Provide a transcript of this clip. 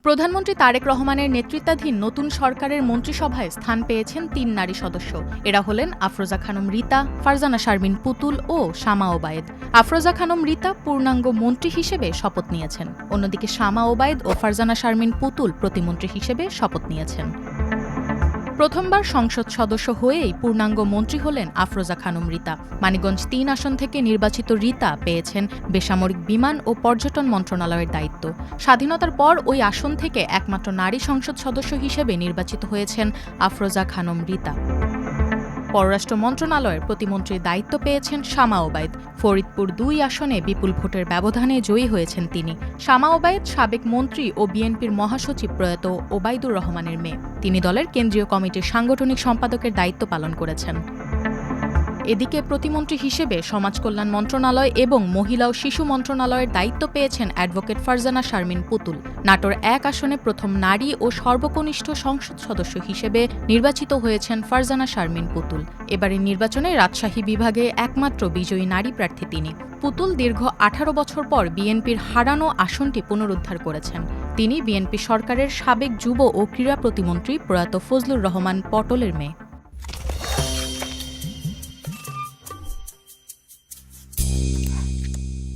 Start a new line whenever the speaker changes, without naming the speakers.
প্রধানমন্ত্রী তারেক রহমানের নেতৃত্বাধীন নতুন সরকারের মন্ত্রিসভায় স্থান পেয়েছেন ৩ নারী সদস্য। এরা হলেন আফরোজা খানম রীতা, ফারজানা শারমিন পুতুল ও শামা ওবায়েদ। আফরোজা খানম রীতা পূর্ণাঙ্গ মন্ত্রী হিসেবে শপথ নিয়েছেন, অন্যদিকে শামা ওবায়েদ ও ফারজানা শারমিন পুতুল প্রতিমন্ত্রী হিসেবে শপথ নিয়েছেন। প্রথমবার সংসদ সদস্য হয়েই পূর্ণাঙ্গ মন্ত্রী হলেন আফরোজা খানম রীতা। মানিকগঞ্জ ৩ আসন থেকে নির্বাচিত রীতা পেয়েছেন বেসামরিক বিমান ও পর্যটন মন্ত্রণালয়ের দায়িত্ব। স্বাধীনতার পর ওই আসন থেকে একমাত্র নারী সংসদ সদস্য হিসেবে নির্বাচিত হয়েছেন আফরোজা খানম রীতা। পররাষ্ট্র মন্ত্রণালয়ের প্রতিমন্ত্রীর দায়িত্ব পেয়েছেন শামা ওবায়েদ। ফরিদপুর ২ আসনে বিপুল ভোটের ব্যবধানে জয়ী হয়েছেন তিনি। শামা ওবায়েদ সাবেক মন্ত্রী ও বিএনপির মহাসচিব প্রয়াত ওবায়দুর রহমানের মেয়ে। তিনি দলের কেন্দ্রীয় কমিটির সাংগঠনিক সম্পাদকের দায়িত্ব পালন করেছেন। এদিকে প্রতিমন্ত্রী হিসেবে সমাজ কল্যাণ মন্ত্রণালয় এবং মহিলা ও শিশু মন্ত্রণালয়ের দায়িত্ব পেয়েছেন অ্যাডভোকেট ফারজানা শারমিন পুতুল। নাটোর ১ আসনে প্রথম নারী ও সর্বকনিষ্ঠ সংসদ সদস্য হিসেবে নির্বাচিত হয়েছেন ফারজানা শারমিন পুতুল। এবারের নির্বাচনে রাজশাহী বিভাগে একমাত্র বিজয়ী নারী প্রার্থী তিনি। পুতুল দীর্ঘ ১৮ বছর পর বিএনপির হারানো আসনটি পুনরুদ্ধার করেছেন। তিনি বিএনপি সরকারের সাবেক যুব ও ক্রীড়া প্রতিমন্ত্রী প্রয়াত ফজলুর রহমান পটলের মেয়ে।